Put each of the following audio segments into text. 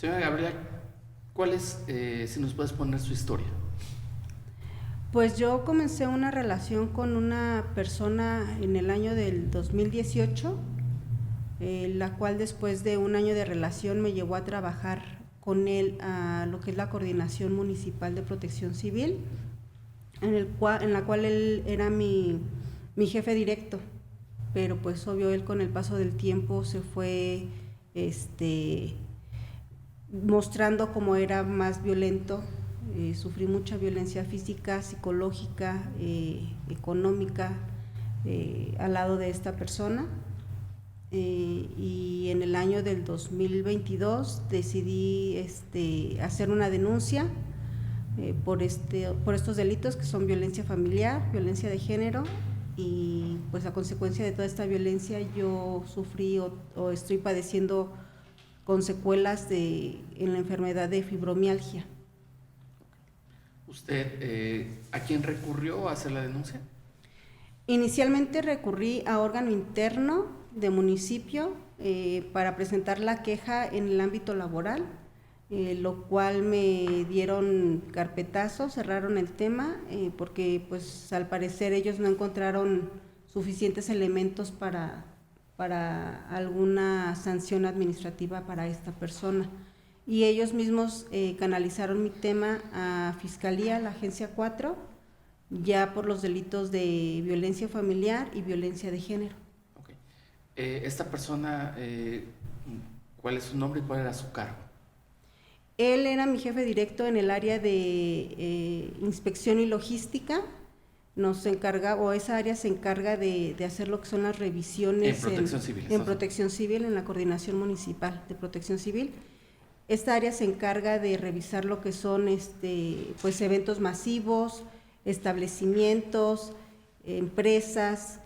Señora Gabriela, ¿cuál es, si nos puedes poner su historia? Pues yo comencé una relación con una persona en el año del 2018, la cual después de un año de relación me llevó a trabajar con él a lo que es la Coordinación Municipal de Protección Civil, en la cual él era mi jefe directo, pero pues obvio él con el paso del tiempo se fue este, mostrando cómo era más violento. Sufrí mucha violencia física, psicológica, económica, al lado de esta persona. Y en el año del 2022 decidí hacer una denuncia por estos delitos que son violencia familiar, violencia de género, y pues a consecuencia de toda esta violencia yo sufrí o estoy padeciendo con secuelas en la enfermedad de fibromialgia. ¿Usted a quién recurrió a hacer la denuncia? Inicialmente recurrí a órgano interno de municipio para presentar la queja en el ámbito laboral, lo cual me dieron carpetazo, cerraron el tema porque pues al parecer ellos no encontraron suficientes elementos para alguna sanción administrativa para esta persona. Y ellos mismos canalizaron mi tema a Fiscalía, la Agencia 4, ya por los delitos de violencia familiar y violencia de género. Okay. Esta persona, ¿cuál es su nombre y cuál era su cargo? Él era mi jefe directo en el área de inspección y logística. Nos encarga, o esa área se encarga de hacer lo que son las revisiones en protección civil, en la Coordinación Municipal de Protección Civil. Esta área se encarga de revisar lo que son pues eventos masivos, establecimientos, empresas,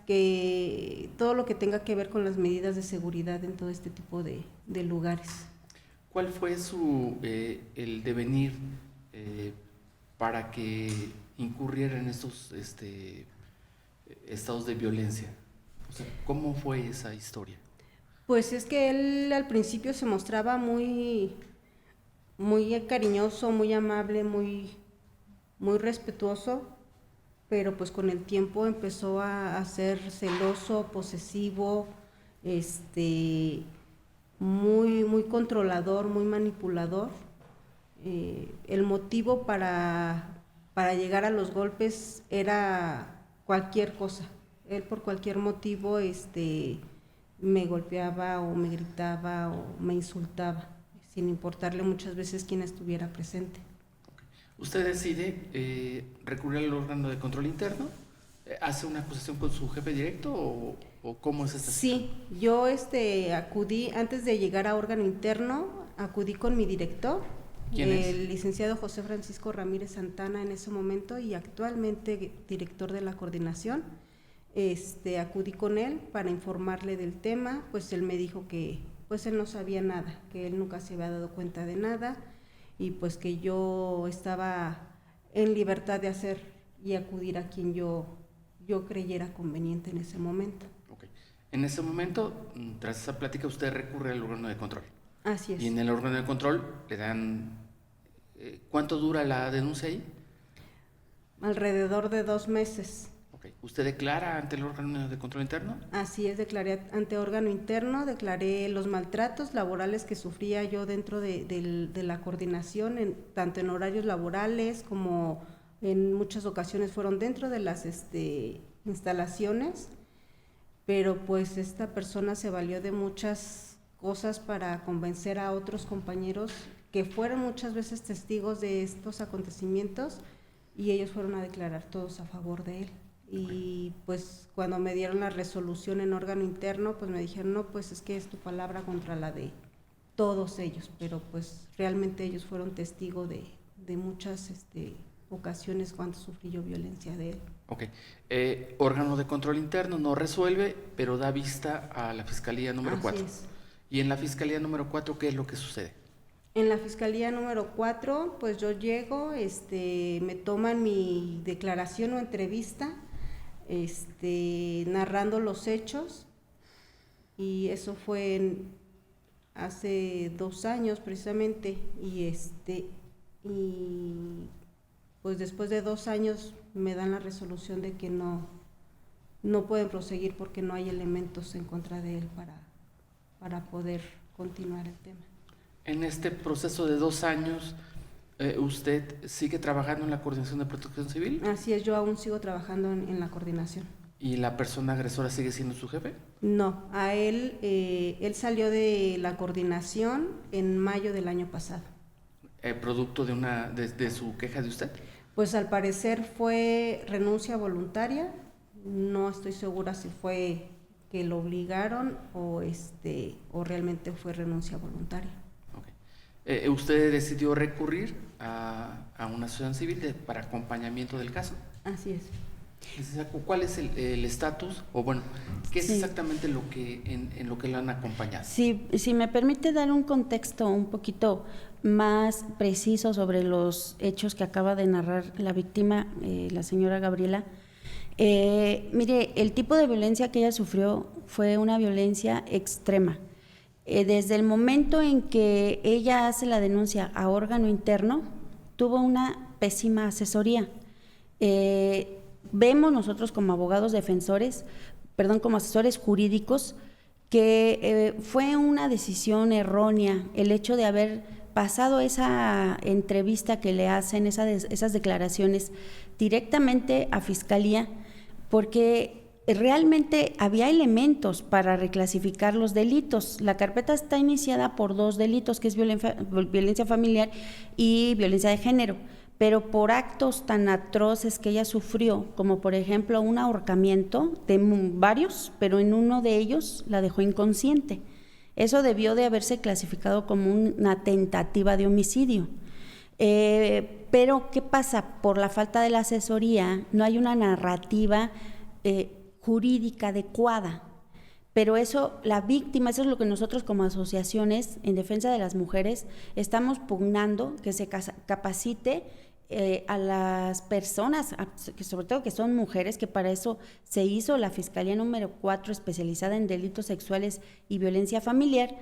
todo lo que tenga que ver con las medidas de seguridad en todo este tipo de lugares. ¿Cuál fue el devenir para que incurriera en estos estados de violencia? O sea, ¿cómo fue esa historia? Pues es que él al principio se mostraba muy cariñoso, muy amable, muy respetuoso, pero pues con el tiempo empezó a ser celoso, posesivo, muy controlador, muy manipulador. El motivo para llegar a los golpes era cualquier cosa. Él por cualquier motivo me golpeaba o me gritaba o me insultaba, sin importarle muchas veces quién estuviera presente. ¿Usted decide recurrir al órgano de control interno? ¿Hace una acusación con su jefe directo o cómo es esta situación? Sí, yo acudí, antes de llegar a órgano interno, acudí con mi director, ¿Quién es? el licenciado José Francisco Ramírez Santana en ese momento y actualmente director de la coordinación. Acudí con él para informarle del tema, pues él me dijo que pues él no sabía nada, que él nunca se había dado cuenta de nada y pues que yo estaba en libertad de hacer y acudir a quien yo creyera conveniente en ese momento. Okay. En ese momento, tras esa plática, usted recurre al órgano de control. Así es. Y en el órgano de control le dan... ¿cuánto dura la denuncia ahí? Alrededor de 2 meses. Okay. ¿Usted declara ante el órgano de control interno? Así es, declaré ante órgano interno, declaré los maltratos laborales que sufría yo dentro de la coordinación, tanto en horarios laborales como en muchas ocasiones fueron dentro de las instalaciones, pero pues esta persona se valió de muchas cosas para convencer a otros compañeros que fueron muchas veces testigos de estos acontecimientos y ellos fueron a declarar todos a favor de él. Y pues cuando me dieron la resolución en órgano interno, pues me dijeron, no, pues es que es tu palabra contra la de todos ellos, pero pues realmente ellos fueron testigos de muchas ocasiones cuando sufrí yo violencia de él. Ok. Órgano de control interno no resuelve, pero da vista a la Fiscalía número 4. Así es. Y en la Fiscalía número 4, ¿qué es lo que sucede? En la Fiscalía número 4, pues yo llego, me toman mi declaración o entrevista, narrando los hechos, y eso fue hace 2 años precisamente, y pues después de 2 años me dan la resolución de que no pueden proseguir porque no hay elementos en contra de él para poder continuar el tema. En este proceso de 2 años, ¿usted sigue trabajando en la Coordinación de Protección Civil? Así es, yo aún sigo trabajando en la coordinación. ¿Y la persona agresora sigue siendo su jefe? No, a él salió de la coordinación en mayo del año pasado. ¿Producto de su queja de usted? Pues al parecer fue renuncia voluntaria, no estoy segura si fue que lo obligaron o realmente fue renuncia voluntaria. Okay. ¿Usted decidió recurrir a una asociación civil para acompañamiento del caso? Así es. ¿Cuál es el estatus o bueno, qué es exactamente lo que en lo que lo han acompañado? Sí, si me permite dar un contexto un poquito más preciso sobre los hechos que acaba de narrar la víctima, la señora Gabriela. Mire, el tipo de violencia que ella sufrió fue una violencia extrema. Desde el momento en que ella hace la denuncia a órgano interno, tuvo una pésima asesoría. Vemos nosotros como abogados defensores, como asesores jurídicos, que fue una decisión errónea el hecho de haber pasado esa entrevista que le hacen, esas declaraciones directamente a Fiscalía, porque realmente había elementos para reclasificar los delitos. La carpeta está iniciada por 2 delitos, que es violencia familiar y violencia de género, pero por actos tan atroces que ella sufrió, como por ejemplo un ahorcamiento de varios, pero en uno de ellos la dejó inconsciente. Eso debió de haberse clasificado como una tentativa de homicidio. Pero ¿qué pasa? Por la falta de la asesoría no hay una narrativa jurídica adecuada. Pero eso, la víctima, eso es lo que nosotros como asociaciones en defensa de las mujeres estamos pugnando, que se capacite a las personas, que sobre todo que son mujeres, que para eso se hizo la Fiscalía número 4 especializada en delitos sexuales y violencia familiar,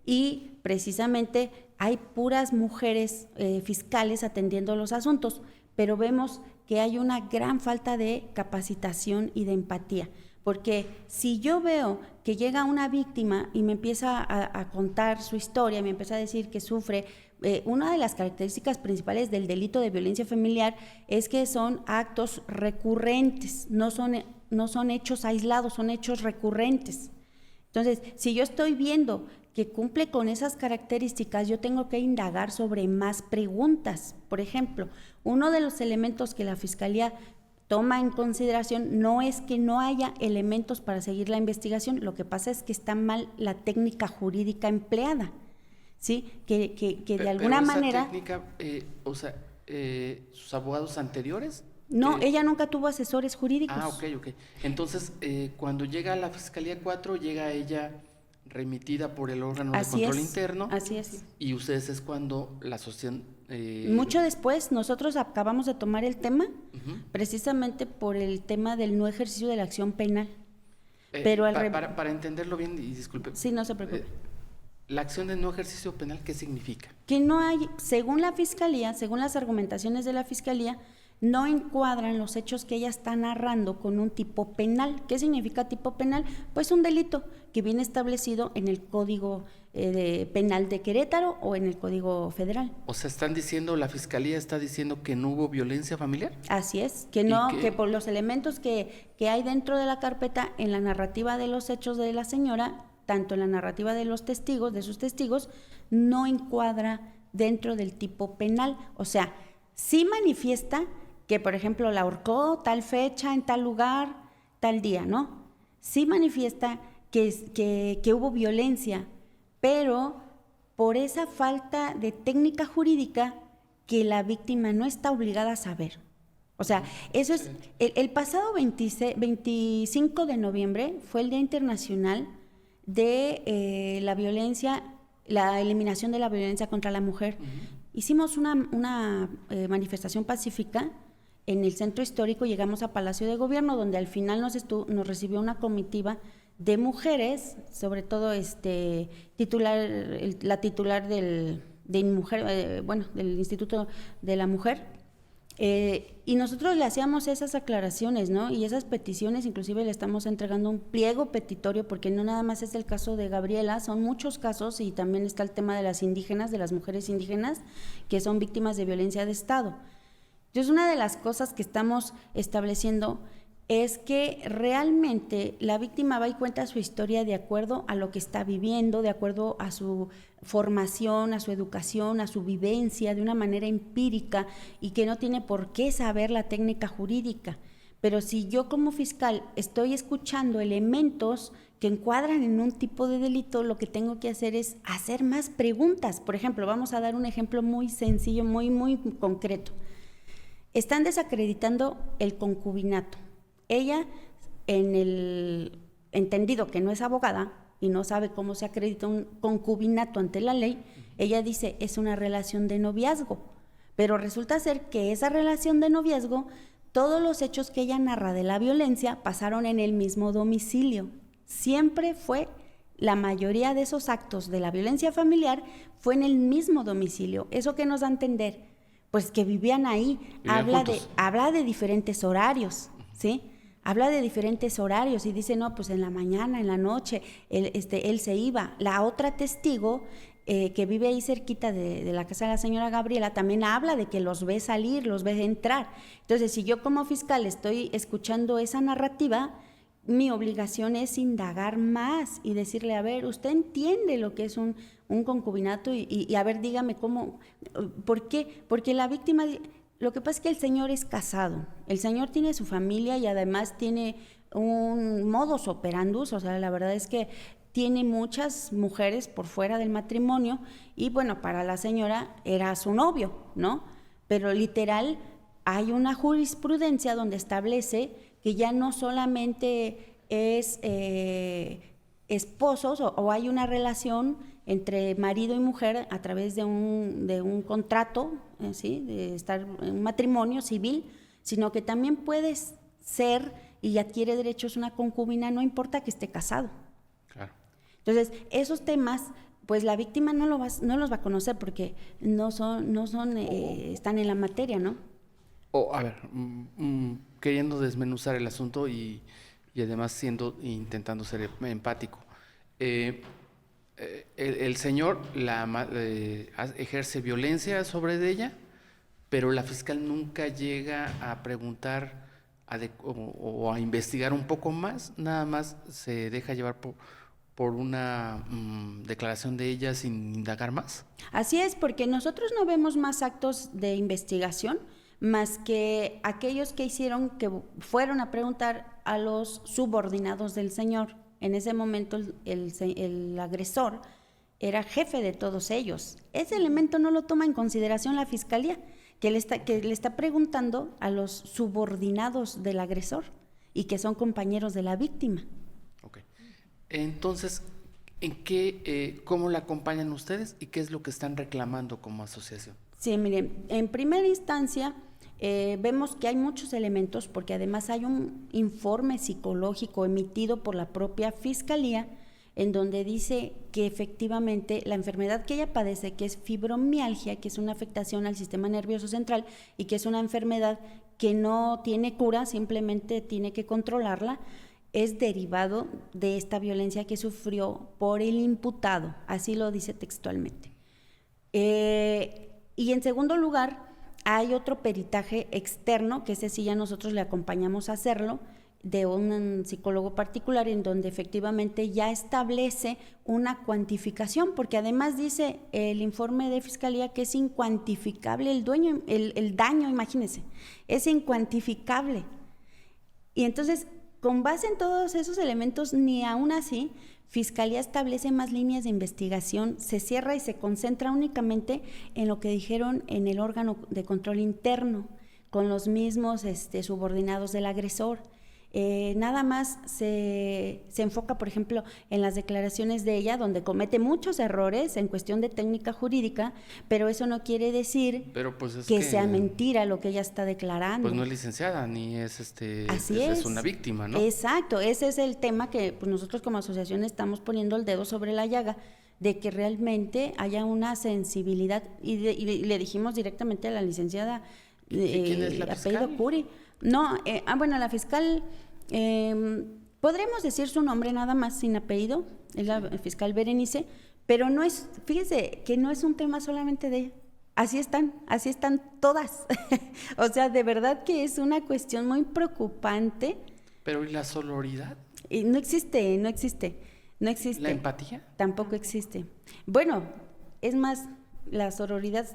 y precisamente hay puras mujeres fiscales atendiendo los asuntos, pero vemos que hay una gran falta de capacitación y de empatía, porque si yo veo que llega una víctima y me empieza a contar su historia, me empieza a decir que sufre, una de las características principales del delito de violencia familiar es que son actos recurrentes, no son hechos aislados, son hechos recurrentes. Entonces, si yo estoy viendo que cumple con esas características, yo tengo que indagar sobre más preguntas. Por ejemplo, uno de los elementos que la Fiscalía toma en consideración no es que no haya elementos para seguir la investigación, lo que pasa es que está mal la técnica jurídica empleada, ¿sí? Que de alguna manera… técnica, ¿sus abogados anteriores? No, ella nunca tuvo asesores jurídicos. Ok. Entonces, cuando llega a la Fiscalía 4, llega ella remitida por el órgano de control interno. Así es. Y ustedes es cuando la asociación… Mucho después, nosotros acabamos de tomar el tema, precisamente por el tema del no ejercicio de la acción penal. Pero para entenderlo bien, y disculpe. Sí, no se preocupe. ¿La acción de no ejercicio penal qué significa? Que no hay, según la Fiscalía, según las argumentaciones de la Fiscalía, no encuadran los hechos que ella está narrando con un tipo penal. ¿Qué significa tipo penal? Pues un delito que viene establecido en el Código Penal de Querétaro o en el Código Federal. O sea, la Fiscalía está diciendo que no hubo violencia familiar. Así es, que por los elementos que hay dentro de la carpeta, en la narrativa de los hechos de la señora, tanto en la narrativa de los testigos, de sus testigos, no encuadra dentro del tipo penal. O sea, sí manifiesta que, por ejemplo, la ahorcó tal fecha, en tal lugar, tal día, ¿no? Sí manifiesta que hubo violencia, pero por esa falta de técnica jurídica que la víctima no está obligada a saber. O sea, eso es… El pasado 25 de noviembre fue el Día Internacional de la violencia, la eliminación de la violencia contra la mujer. Hicimos una manifestación pacífica en el centro histórico, llegamos a Palacio de Gobierno, donde al final nos recibió una comitiva de mujeres, sobre todo la titular del Instituto de la Mujer, y nosotros le hacíamos esas aclaraciones, ¿no? Y esas peticiones, inclusive le estamos entregando un pliego petitorio, porque no nada más es el caso de Gabriela, son muchos casos, y también está el tema de las indígenas, de las mujeres indígenas, que son víctimas de violencia de Estado. Entonces, una de las cosas que estamos estableciendo es que realmente la víctima va y cuenta su historia de acuerdo a lo que está viviendo, de acuerdo a su formación, a su educación, a su vivencia, de una manera empírica, y que no tiene por qué saber la técnica jurídica. Pero si yo como fiscal estoy escuchando elementos que encuadran en un tipo de delito, lo que tengo que hacer es hacer más preguntas. Por ejemplo, vamos a dar un ejemplo muy sencillo, muy concreto. Están desacreditando el concubinato. Ella, en el entendido que no es abogada y no sabe cómo se acredita un concubinato ante la ley, ella dice es una relación de noviazgo, pero resulta ser que esa relación de noviazgo, todos los hechos que ella narra de la violencia pasaron en el mismo domicilio. Siempre fue, la mayoría de esos actos de la violencia familiar fue en el mismo domicilio. ¿Eso qué nos da a entender? Pues que vivían ahí. Habla de diferentes horarios, ¿sí? Habla de diferentes horarios y dice, no, pues en la mañana, en la noche, él se iba. La otra testigo, que vive ahí cerquita de la casa de la señora Gabriela, también habla de que los ve salir, los ve entrar. Entonces, si yo como fiscal estoy escuchando esa narrativa, mi obligación es indagar más y decirle, a ver, usted entiende lo que es un concubinato y a ver, dígame cómo, ¿por qué? Porque la víctima... Lo que pasa es que el señor es casado, el señor tiene su familia y además tiene un modus operandus, o sea, la verdad es que tiene muchas mujeres por fuera del matrimonio y bueno, para la señora era su novio, ¿no? Pero literal hay una jurisprudencia donde establece que ya no solamente es esposos o hay una relación entre marido y mujer a través de un contrato, ¿sí? De estar en un matrimonio civil, sino que también puede ser y adquiere derechos una concubina, no importa que esté casado. Claro. Entonces, esos temas, pues la víctima no los va a conocer porque no son están en la materia, ¿no? A ver, queriendo desmenuzar el asunto y además intentando ser empático. El señor ejerce violencia sobre ella, pero la fiscal nunca llega a preguntar o a investigar un poco más, nada más se deja llevar por una declaración de ella sin indagar más. Así es, porque nosotros no vemos más actos de investigación más que aquellos que fueron a preguntar a los subordinados del señor. En ese momento el agresor era jefe de todos ellos. Ese elemento no lo toma en consideración la fiscalía, que le está preguntando a los subordinados del agresor y que son compañeros de la víctima. Okay. Entonces, ¿cómo la acompañan ustedes y qué es lo que están reclamando como asociación? Sí, miren, en primera instancia vemos que hay muchos elementos porque además hay un informe psicológico emitido por la propia Fiscalía en donde dice que efectivamente la enfermedad que ella padece, que es fibromialgia, que es una afectación al sistema nervioso central y que es una enfermedad que no tiene cura, simplemente tiene que controlarla, es derivado de esta violencia que sufrió por el imputado, así lo dice textualmente. Y en segundo lugar, hay otro peritaje externo, que ese sí ya nosotros le acompañamos a hacerlo, de un psicólogo particular, en donde efectivamente ya establece una cuantificación, porque además dice el informe de Fiscalía que es incuantificable el daño, imagínense, es incuantificable. Y entonces, con base en todos esos elementos, ni aún así, Fiscalía establece más líneas de investigación, se cierra y se concentra únicamente en lo que dijeron en el órgano de control interno, con los mismos subordinados del agresor. nada más se enfoca, por ejemplo, en las declaraciones de ella, donde comete muchos errores en cuestión de técnica jurídica, pero eso no quiere decir Pero pues es que sea mentira lo que ella está declarando. Pues no es licenciada, ni es Así es. Es una víctima, ¿no? Exacto, ese es el tema que pues, nosotros como asociación estamos poniendo el dedo sobre la llaga, de que realmente haya una sensibilidad, y le dijimos directamente a la licenciada ¿Quién es la apellido fiscal? Curi. No, bueno, la fiscal, podremos decir su nombre nada más, sin apellido, es la fiscal Berenice, pero no es, fíjese que no es un tema solamente de ella. Así están todas. O sea, de verdad que es una cuestión muy preocupante. Pero ¿y la sororidad? Y no existe. ¿La empatía? Tampoco existe. Bueno, es más, la sororidad,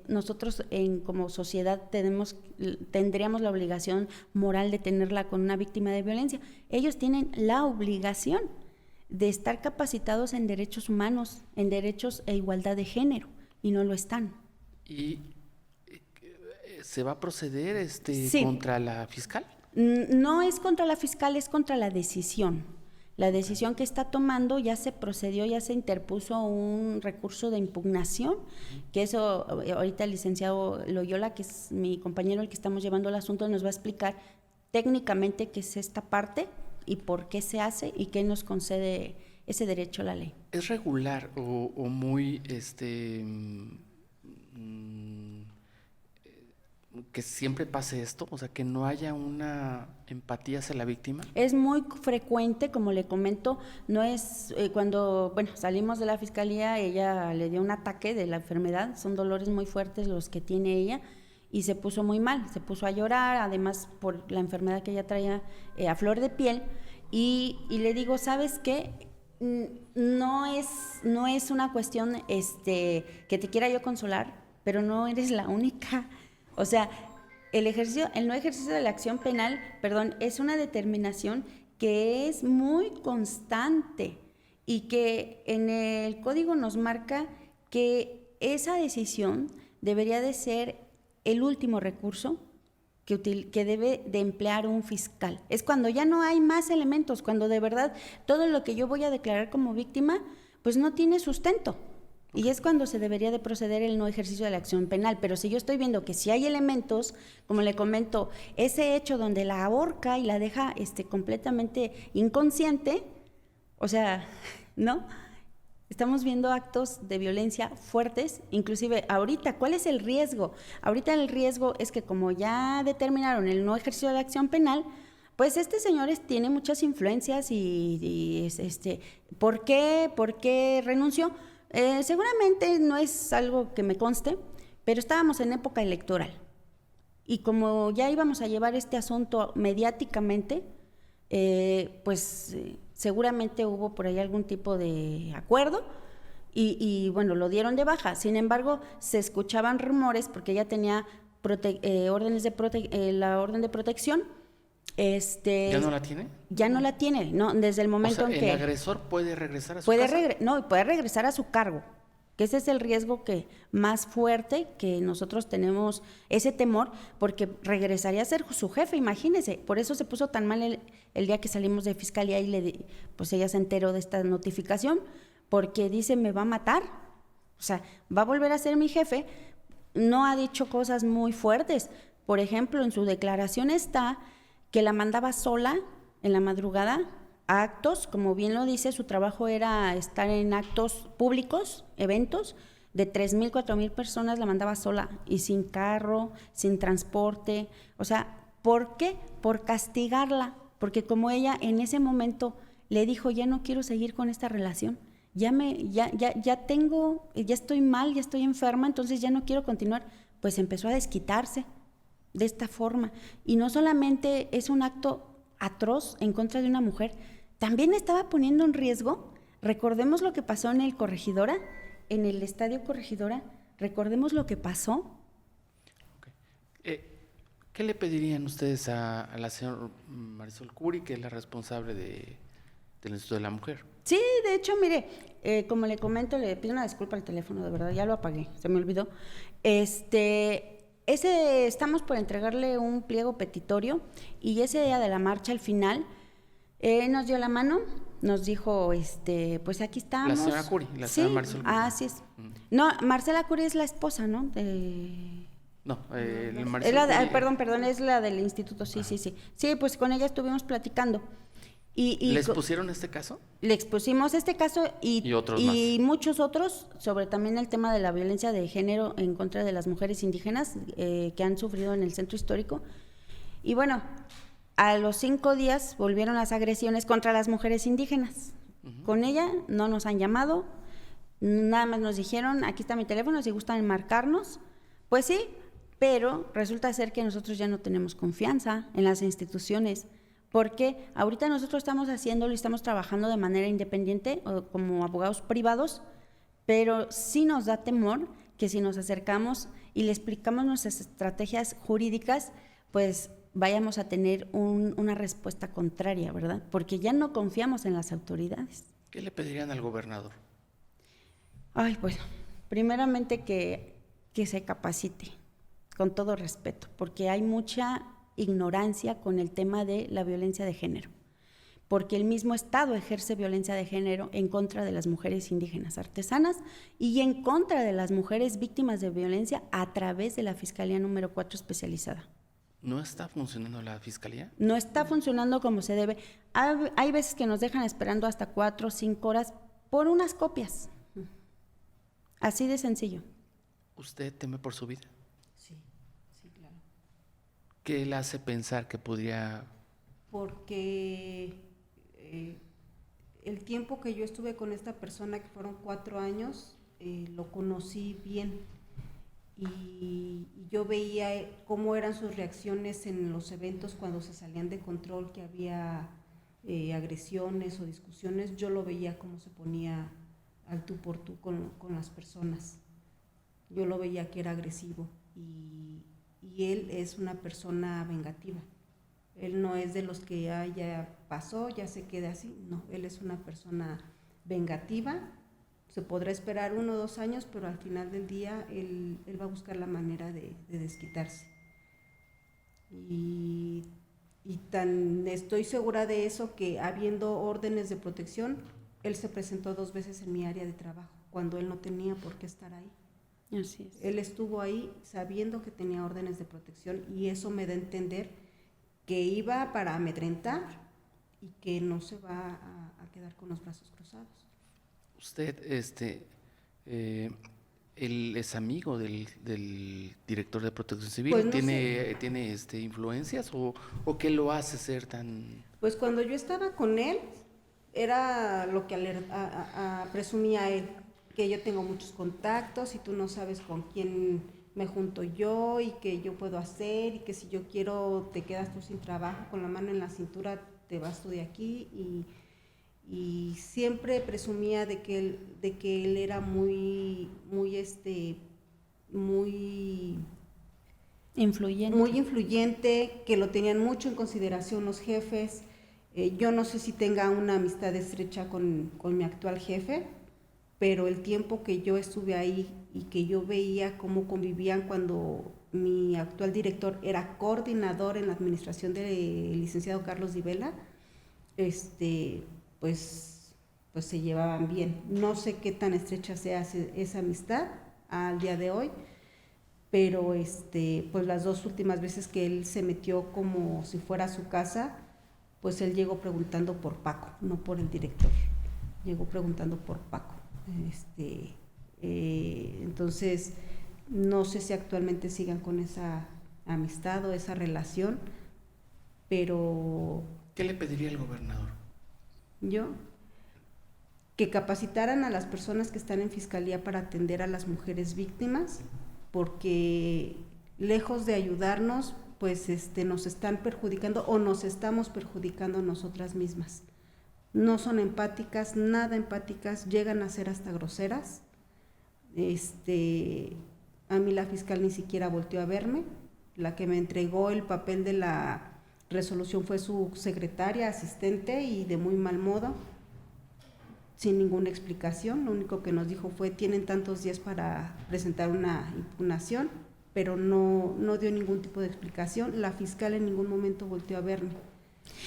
nosotros como sociedad tendríamos la obligación moral de tenerla con una víctima de violencia. Ellos tienen la obligación de estar capacitados en derechos humanos, en derechos e igualdad de género, y no lo están. ¿Y se va a proceder Sí. contra la fiscal? No es contra la fiscal, es contra la decisión. La decisión que está tomando, ya se procedió, ya se interpuso un recurso de impugnación, que eso ahorita el licenciado Loyola, que es mi compañero el que estamos llevando el asunto, nos va a explicar técnicamente qué es esta parte y por qué se hace y qué nos concede ese derecho a la ley. ¿Es regular o muy que siempre pase esto? O sea, que no haya una empatía hacia la víctima. Es muy frecuente, como le comento, no es cuando, bueno, salimos de la fiscalía, ella le dio un ataque de la enfermedad, son dolores muy fuertes los que tiene ella, y se puso muy mal, se puso a llorar, además por la enfermedad que ella traía a flor de piel, y le digo, ¿sabes qué? No es una cuestión que te quiera yo consolar, pero no eres la única. O sea, el no ejercicio de la acción penal, es una determinación que es muy constante y que en el código nos marca que esa decisión debería de ser el último recurso que debe de emplear un fiscal. Es cuando ya no hay más elementos, cuando de verdad todo lo que yo voy a declarar como víctima, pues no tiene sustento. Y es cuando se debería de proceder el no ejercicio de la acción penal. Pero si yo estoy viendo que si hay elementos, como le comento, ese hecho donde la ahorca y la deja completamente inconsciente, o sea, ¿no? Estamos viendo actos de violencia fuertes, inclusive ahorita, ¿cuál es el riesgo? Ahorita el riesgo es que como ya determinaron el no ejercicio de la acción penal, pues este señor tiene muchas influencias y ¿por qué renunció? Seguramente no es algo que me conste, pero estábamos en época electoral y como ya íbamos a llevar este asunto mediáticamente, seguramente hubo por ahí algún tipo de acuerdo y bueno, lo dieron de baja. Sin embargo, se escuchaban rumores porque ella tenía la orden de protección. ¿Ya no la tiene? Ya no la tiene, no, desde el momento O sea, en que el agresor puede regresar a su casa. puede regresar a su cargo, que ese es el riesgo más fuerte que nosotros tenemos, ese temor, porque regresaría a ser su jefe, imagínese. Por eso se puso tan mal el día que salimos de fiscalía y pues ella se enteró de esta notificación, porque dice, me va a matar, o sea, va a volver a ser mi jefe. No ha dicho cosas muy fuertes. Por ejemplo, en su declaración está que la mandaba sola en la madrugada a actos, como bien lo dice, su trabajo era estar en actos públicos, eventos, de 3,000, 4,000 personas, la mandaba sola y sin carro, sin transporte. O sea, ¿por qué? Por castigarla, porque como ella en ese momento le dijo, ya no quiero seguir con esta relación, ya estoy mal, ya estoy enferma, entonces ya no quiero continuar, pues empezó a desquitarse de esta forma. Y no solamente es un acto atroz en contra de una mujer, también estaba poniendo en riesgo, recordemos lo que pasó en el Corregidora, en el Estadio Corregidora, recordemos lo que pasó. Okay. ¿Qué le pedirían ustedes a la señora Marisol Curi, que es la responsable del Instituto de la Mujer? Sí, de hecho, mire, como le comento, le pido una disculpa al teléfono, de verdad, ya lo apagué, se me olvidó. estamos por entregarle un pliego petitorio y ese día de la marcha al final nos dio la mano, nos dijo, pues aquí estamos. La señora Curi, la señora Marcela Curi. Así es. No, Marcela Curi es la esposa, ¿no? No, el Es Marcelo Curi. perdón, es la del instituto, sí. Sí, pues con ella estuvimos platicando. ¿Les pusieron este caso? Le expusimos este caso Y otros muchos otros sobre también el tema de la violencia de género en contra de las mujeres indígenas que han sufrido en el centro histórico. Y bueno, a los 5 días volvieron las agresiones contra las mujeres indígenas. Con ella no nos han llamado, nada más nos dijeron, aquí está mi teléfono, si gustan marcarnos. Pues sí, pero resulta ser que nosotros ya no tenemos confianza en las instituciones. Porque ahorita nosotros estamos haciéndolo y estamos trabajando de manera independiente o como abogados privados, pero sí nos da temor que si nos acercamos y le explicamos nuestras estrategias jurídicas, pues vayamos a tener una respuesta contraria, ¿verdad? Porque ya no confiamos en las autoridades. ¿Qué le pedirían al gobernador? Ay, bueno, primeramente que se capacite, con todo respeto, porque hay mucha ignorancia con el tema de la violencia de género, porque el mismo Estado ejerce violencia de género en contra de las mujeres indígenas artesanas y en contra de las mujeres víctimas de violencia a través de la Fiscalía número 4 especializada. ¿No está funcionando la fiscalía? No está funcionando como se debe. Hay veces que nos dejan esperando hasta 4 o 5 horas por unas copias. Así de sencillo. ¿Usted teme por su vida? Sí, claro. ¿Qué le hace pensar que podría...? Porque el tiempo que yo estuve con esta persona, que fueron 4 años, lo conocí bien y yo veía cómo eran sus reacciones en los eventos cuando se salían de control, que había agresiones o discusiones. Yo lo veía cómo se ponía al tú por tú con las personas. Yo lo veía que era agresivo y él es una persona vengativa. Él no es de los que ya pasó, ya se quede así. No, él es una persona vengativa. Se podrá esperar 1 o 2 años, pero al final del día él va a buscar la manera de desquitarse. Y tan estoy segura de eso que habiendo órdenes de protección, él se presentó 2 veces en mi área de trabajo, cuando él no tenía por qué estar ahí. Así es. Él estuvo ahí sabiendo que tenía órdenes de protección y eso me da a entender que iba para amedrentar y que no se va a quedar con los brazos cruzados. Usted, él es amigo del director de Protección Civil. Pues no ¿Tiene influencias o qué lo hace ser tan...? Pues cuando yo estaba con él, era lo que presumía él, que yo tengo muchos contactos y tú no sabes con quién me junto yo y que yo puedo hacer y que si yo quiero te quedas tú sin trabajo, con la mano en la cintura te vas tú de aquí y siempre presumía de que él era muy influyente, que lo tenían mucho en consideración los jefes. Yo no sé si tenga una amistad estrecha con mi actual jefe, pero el tiempo que yo estuve ahí y que yo veía cómo convivían cuando mi actual director era coordinador en la administración del licenciado Carlos Di Vela, pues se llevaban bien. No sé qué tan estrecha sea esa amistad al día de hoy, pero pues las 2 últimas veces que él se metió como si fuera su casa, pues él llegó preguntando por Paco, no por el director, llegó preguntando por Paco. Entonces, no sé si actualmente sigan con esa amistad o esa relación, pero... ¿Qué le pediría el gobernador? Yo, que capacitaran a las personas que están en fiscalía para atender a las mujeres víctimas, porque lejos de ayudarnos, pues nos están perjudicando o nos estamos perjudicando nosotras mismas. No son empáticas, nada empáticas, llegan a ser hasta groseras. A mí la fiscal ni siquiera volteó a verme. La que me entregó el papel de la resolución fue su secretaria, asistente, y de muy mal modo, sin ninguna explicación. Lo único que nos dijo fue: tienen tantos días para presentar una impugnación, pero no dio ningún tipo de explicación. La fiscal en ningún momento volteó a verme.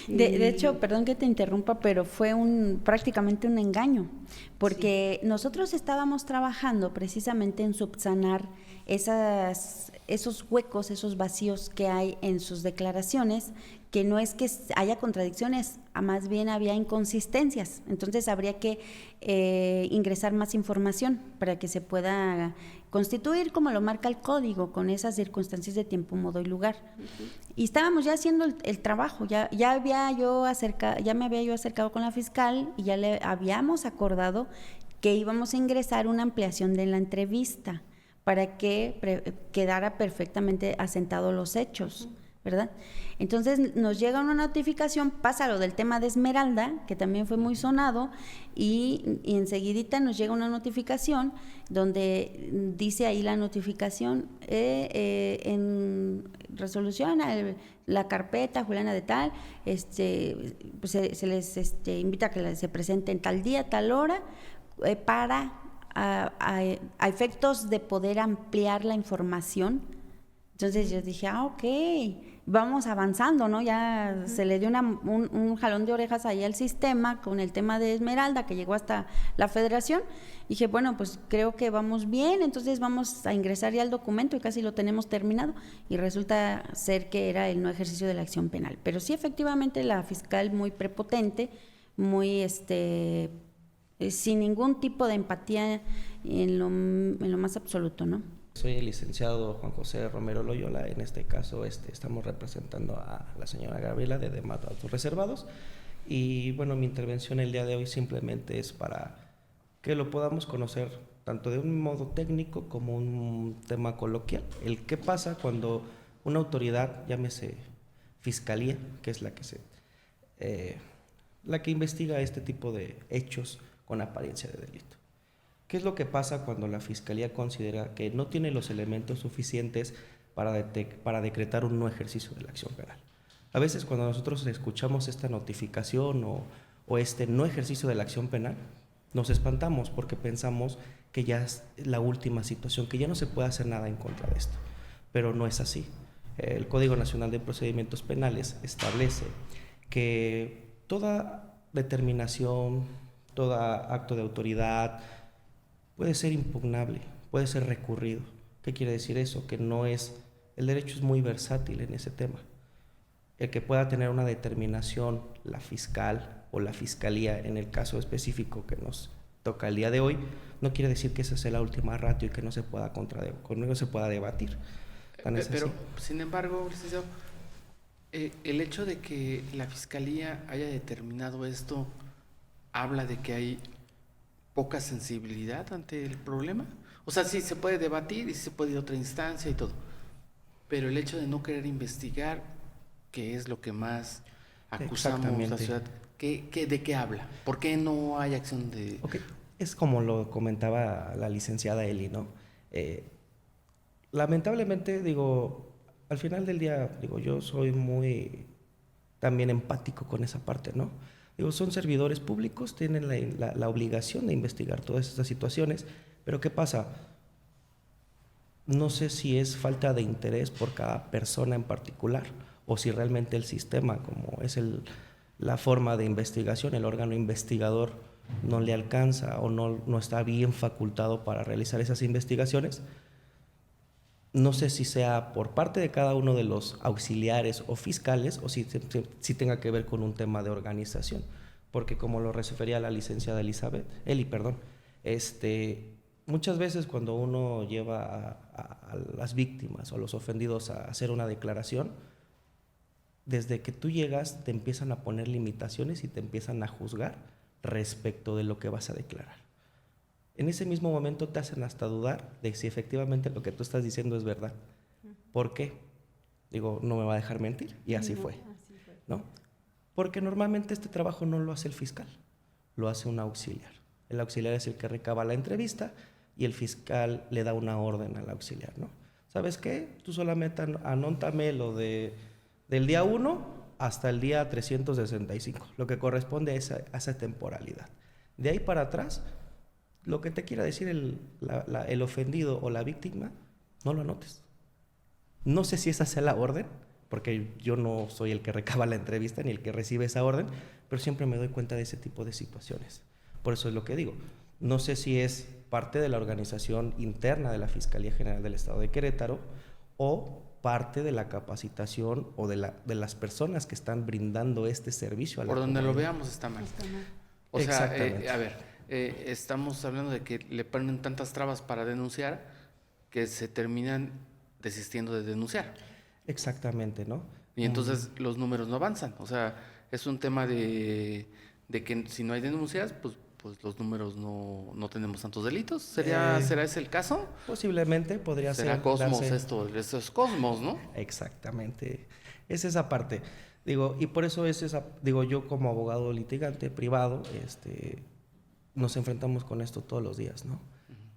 De hecho, perdón que te interrumpa, pero fue prácticamente un engaño, porque nosotros estábamos trabajando precisamente en subsanar esos huecos, esos vacíos que hay en sus declaraciones, que no es que haya contradicciones, más bien había inconsistencias. Entonces habría que ingresar más información para que se pueda constituir como lo marca el código, con esas circunstancias de tiempo, modo y lugar. Y estábamos ya haciendo el trabajo, ya me había yo acercado con la fiscal y ya le habíamos acordado que íbamos a ingresar una ampliación de la entrevista para que quedara perfectamente asentados los hechos, ¿verdad? Entonces nos llega una notificación, pasa lo del tema de Esmeralda, que también fue muy sonado, y enseguidita nos llega una notificación donde dice ahí la notificación, en resolución a la carpeta Juliana de tal, pues se les invita a que se presenten tal día, tal hora, para a efectos de poder ampliar la información. Entonces yo dije, ok, vamos avanzando, ¿no? Ya se le dio un jalón de orejas ahí al sistema con el tema de Esmeralda, que llegó hasta la federación. Dije, bueno, pues creo que vamos bien, entonces vamos a ingresar ya el documento y casi lo tenemos terminado. Y resulta ser que era el no ejercicio de la acción penal. Pero sí, efectivamente, la fiscal muy prepotente, muy sin ningún tipo de empatía en lo más absoluto, ¿no? Soy el licenciado Juan José Romero Loyola. En este caso estamos representando a la señora Gabriela de Datos Reservados, y bueno, mi intervención el día de hoy simplemente es para que lo podamos conocer tanto de un modo técnico como un tema coloquial. El qué pasa cuando una autoridad, llámese fiscalía, que es la que investiga este tipo de hechos con apariencia de delito. ¿Qué es lo que pasa cuando la Fiscalía considera que no tiene los elementos suficientes para decretar un no ejercicio de la acción penal? A veces cuando nosotros escuchamos esta notificación o este no ejercicio de la acción penal, nos espantamos porque pensamos que ya es la última situación, que ya no se puede hacer nada en contra de esto. Pero no es así. El Código Nacional de Procedimientos Penales establece que toda determinación, todo acto de autoridad, puede ser impugnable, puede ser recurrido. ¿Qué quiere decir eso? Que el derecho es muy versátil en ese tema. El que pueda tener una determinación la fiscal o la fiscalía, en el caso específico que nos toca el día de hoy, no quiere decir que esa sea la última ratio y que no se pueda debatir. Pero, sin embargo, licenciado, el hecho de que la fiscalía haya determinado esto, habla de que hay poca sensibilidad ante el problema. O sea, sí se puede debatir y se puede ir a otra instancia y todo, pero el hecho de no querer investigar, que es lo que más acusamos a la ciudad, ¿de qué habla? ¿Por qué no hay acción de...? Okay. Es como lo comentaba la licenciada Eli, ¿no? Lamentablemente, al final del día, yo soy muy también empático con esa parte, ¿no? Son servidores públicos, tienen la obligación de investigar todas estas situaciones, pero ¿qué pasa? No sé si es falta de interés por cada persona en particular o si realmente el sistema, como es la forma de investigación, el órgano investigador no le alcanza o no está bien facultado para realizar esas investigaciones. No sé si sea por parte de cada uno de los auxiliares o fiscales o si tenga que ver con un tema de organización, porque como lo refería la licenciada Eli, muchas veces cuando uno lleva a las víctimas o a los ofendidos a hacer una declaración, desde que tú llegas te empiezan a poner limitaciones y te empiezan a juzgar respecto de lo que vas a declarar. En ese mismo momento te hacen hasta dudar de si efectivamente lo que tú estás diciendo es verdad. ¿Por qué? No me va a dejar mentir. Y así fue. ¿No? Porque normalmente este trabajo no lo hace el fiscal, lo hace un auxiliar. El auxiliar es el que recaba la entrevista y el fiscal le da una orden al auxiliar, ¿no? ¿Sabes qué? Tú solamente anótame lo del día 1 hasta el día 365, lo que corresponde a esa temporalidad. De ahí para atrás, lo que te quiera decir el ofendido o la víctima, no lo anotes. No sé si esa sea la orden, porque yo no soy el que recaba la entrevista ni el que recibe esa orden, pero siempre me doy cuenta de ese tipo de situaciones. Por eso es lo que digo. No sé si es parte de la organización interna de la Fiscalía General del Estado de Querétaro o parte de la capacitación o de las personas que están brindando este servicio a la Por donde lo comunidad. veamos está mal. Está mal. O sea, Exactamente. a ver, estamos hablando de que le ponen tantas trabas para denunciar que se terminan desistiendo de denunciar. Exactamente, ¿no? Y entonces los números no avanzan. O sea, es un tema de que si no hay denuncias, pues los números no tenemos tantos delitos. ¿Será ese el caso? Posiblemente podría ¿Será ser Cosmos darse- esto es Cosmos, ¿no? Exactamente. Es esa parte. Digo, y por eso es esa, digo, yo como abogado litigante privado, nos enfrentamos con esto todos los días, ¿no?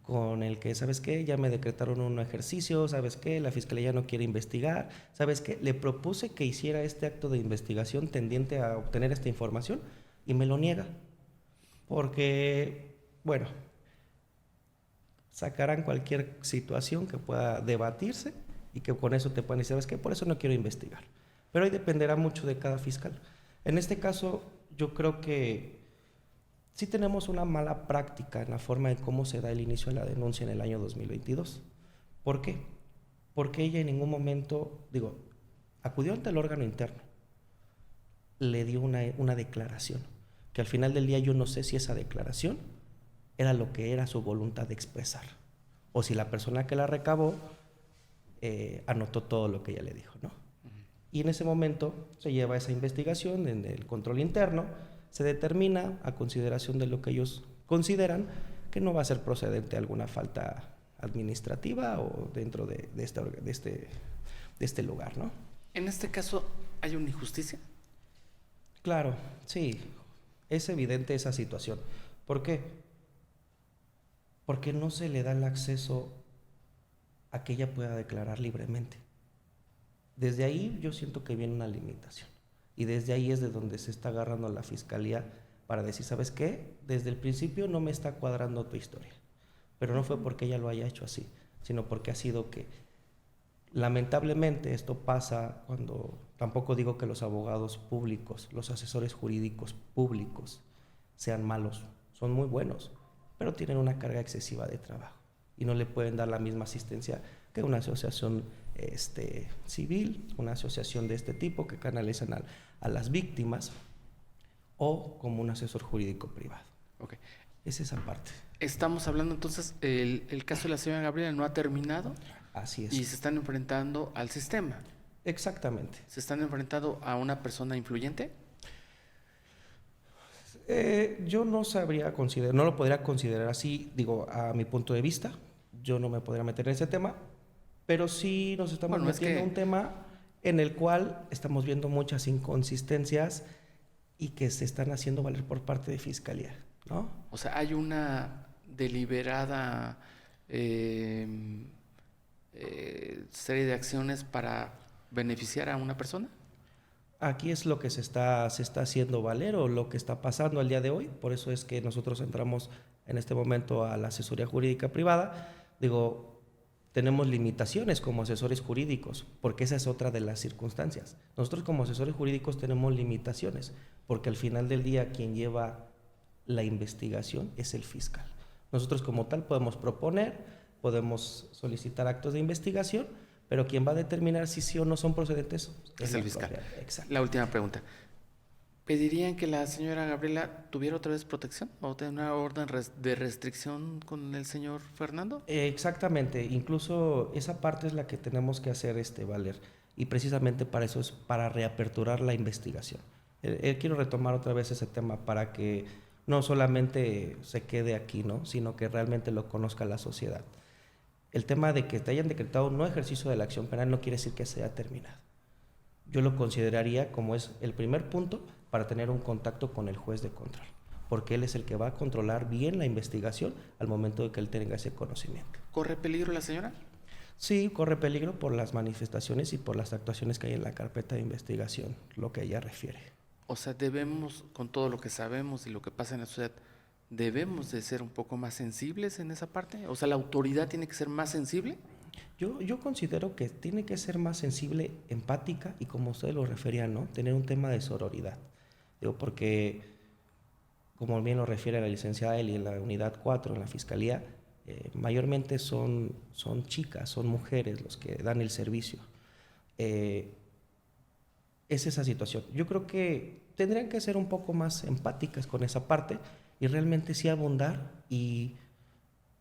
Con el que, ¿sabes qué? Ya me decretaron un ejercicio, ¿sabes qué? La fiscalía ya no quiere investigar, ¿sabes qué? Le propuse que hiciera este acto de investigación tendiente a obtener esta información y me lo niega. Porque, bueno, sacarán cualquier situación que pueda debatirse y que con eso te puedan decir, ¿sabes qué? Por eso no quiero investigar. Pero ahí dependerá mucho de cada fiscal. En este caso, yo creo que sí tenemos una mala práctica en la forma de cómo se da el inicio de la denuncia en el año 2022. ¿Por qué? Porque ella en ningún momento, digo, acudió ante el órgano interno, le dio una declaración, que al final del día yo no sé si esa declaración era lo que era su voluntad de expresar, o si la persona que la recabó anotó todo lo que ella le dijo, ¿no? Y en ese momento se lleva esa investigación en el control interno, se determina a consideración de lo que ellos consideran que no va a ser procedente alguna falta administrativa o dentro de este lugar, ¿no? En este caso, ¿hay una injusticia? Claro, sí, es evidente esa situación. ¿Por qué? Porque no se le da el acceso a que ella pueda declarar libremente. Desde ahí yo siento que viene una limitación. Y desde ahí es de donde se está agarrando la fiscalía para decir, ¿sabes qué? Desde el principio no me está cuadrando tu historia. Pero no fue porque ella lo haya hecho así, sino porque ha sido que, lamentablemente, esto pasa cuando, tampoco digo que los abogados públicos, los asesores jurídicos públicos sean malos, son muy buenos, pero tienen una carga excesiva de trabajo y no le pueden dar la misma asistencia que una asociación civil, una asociación de este tipo que canalizan a las víctimas o como un asesor jurídico privado. Ok. Es esa parte. Estamos hablando entonces, el caso de la señora Gabriela no ha terminado Así es. y se están enfrentando al sistema. Exactamente. ¿Se están enfrentando a una persona influyente? Yo no sabría considerar, no lo podría considerar así, digo, a mi punto de vista, yo no me podría meter en ese tema, pero sí nos estamos Bueno, es metiendo que- en un tema en el cual estamos viendo muchas inconsistencias y que se están haciendo valer por parte de Fiscalía, ¿no? O sea, hay una deliberada serie de acciones para beneficiar a una persona. Aquí es lo que se está haciendo valer o lo que está pasando al día de hoy. Por eso es que nosotros entramos en este momento a la asesoría jurídica privada. Digo, tenemos limitaciones como asesores jurídicos, porque esa es otra de las circunstancias. Nosotros como asesores jurídicos tenemos limitaciones, porque al final del día quien lleva la investigación es el fiscal. Nosotros como tal podemos proponer, podemos solicitar actos de investigación, pero quien va a determinar si sí o no son procedentes Es la el fiscal. propia- Exacto. La última pregunta. ¿Pedirían que la señora Gabriela tuviera otra vez protección o tener una orden de restricción con el señor Fernando? Exactamente, incluso esa parte es la que tenemos que hacer valer y precisamente para eso es para reaperturar la investigación. Quiero retomar otra vez ese tema para que no solamente se quede aquí, ¿no? Sino que realmente lo conozca la sociedad. El tema de que te hayan decretado un no ejercicio de la acción penal no quiere decir que se haya terminado. Yo lo consideraría como es el primer punto para tener un contacto con el juez de control, porque él es el que va a controlar bien la investigación al momento de que él tenga ese conocimiento. ¿Corre peligro la señora? Sí, corre peligro por las manifestaciones y por las actuaciones que hay en la carpeta de investigación, lo que ella refiere. O sea, debemos, con todo lo que sabemos y lo que pasa en la sociedad, ¿debemos de ser un poco más sensibles en esa parte? O sea, ¿la autoridad tiene que ser más sensible? Yo considero que tiene que ser más sensible, empática y como ustedes lo referían, ¿no? Tener un tema de sororidad. Digo, porque, como bien lo refiere la licenciada Eli en la unidad 4, en la Fiscalía, mayormente son chicas, son mujeres los que dan el servicio. Es esa situación. Yo creo que tendrían que ser un poco más empáticas con esa parte y realmente sí abundar y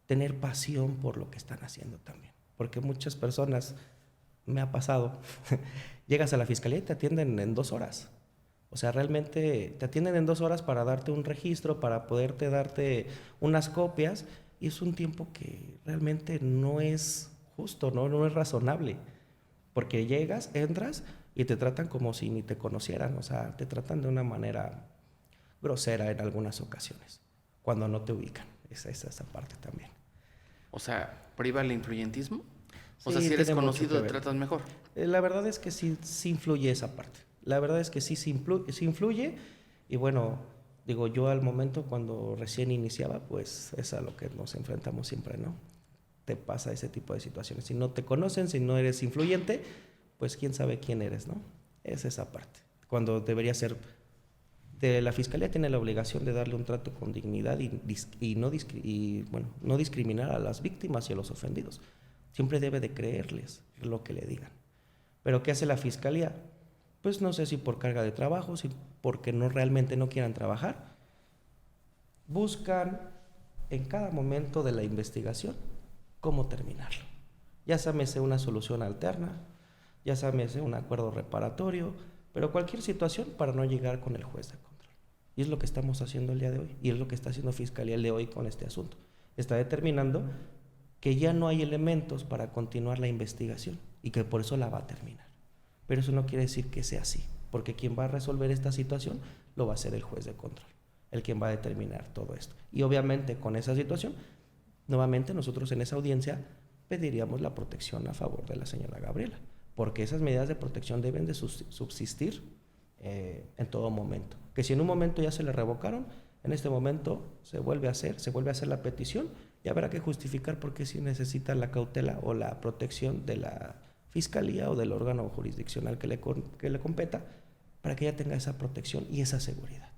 tener pasión por lo que están haciendo también. Porque muchas personas, me ha pasado, llegas a la fiscalía y te atienden en 2 horas. O sea, realmente te atienden en 2 horas para darte un registro, para poderte darte unas copias, y es un tiempo que realmente no es justo, no es razonable. Porque llegas, entras y te tratan como si ni te conocieran, o sea, te tratan de una manera grosera en algunas ocasiones, cuando no te ubican. Esa parte también. O sea, ¿priva el influyentismo? O Sí, sea, si eres tiene mucho conocido, que te ver. tratas mejor. La verdad es que sí influye esa parte. La verdad es que sí influye. Y bueno, digo, yo al momento cuando recién iniciaba, pues es a lo que nos enfrentamos siempre, ¿no? Te pasa ese tipo de situaciones. Si no te conocen, si no eres influyente, pues quién sabe quién eres, ¿no? Es esa parte. Cuando debería ser... la Fiscalía tiene la obligación de darle un trato con dignidad y no discriminar a las víctimas y a los ofendidos. Siempre debe de creerles lo que le digan. ¿Pero qué hace la Fiscalía? Pues no sé si por carga de trabajo, si porque realmente no quieran trabajar. Buscan en cada momento de la investigación cómo terminarlo. Ya sámese una solución alterna, ya sámese un acuerdo reparatorio, pero cualquier situación para no llegar con el juez de control. Y es lo que estamos haciendo el día de hoy, y es lo que está haciendo Fiscalía el día de hoy con este asunto. Está determinando que ya no hay elementos para continuar la investigación y que por eso la va a terminar. Pero eso no quiere decir que sea así, porque quien va a resolver esta situación lo va a ser el juez de control, el quien va a determinar todo esto. Y obviamente con esa situación, nuevamente nosotros en esa audiencia pediríamos la protección a favor de la señora Gabriela, porque esas medidas de protección deben de subsistir en todo momento. Que si en un momento ya se le revocaron, en este momento se vuelve a hacer la petición y habrá que justificar por qué si necesita la cautela o la protección de la Fiscalía o del órgano jurisdiccional que le competa para que ella tenga esa protección y esa seguridad.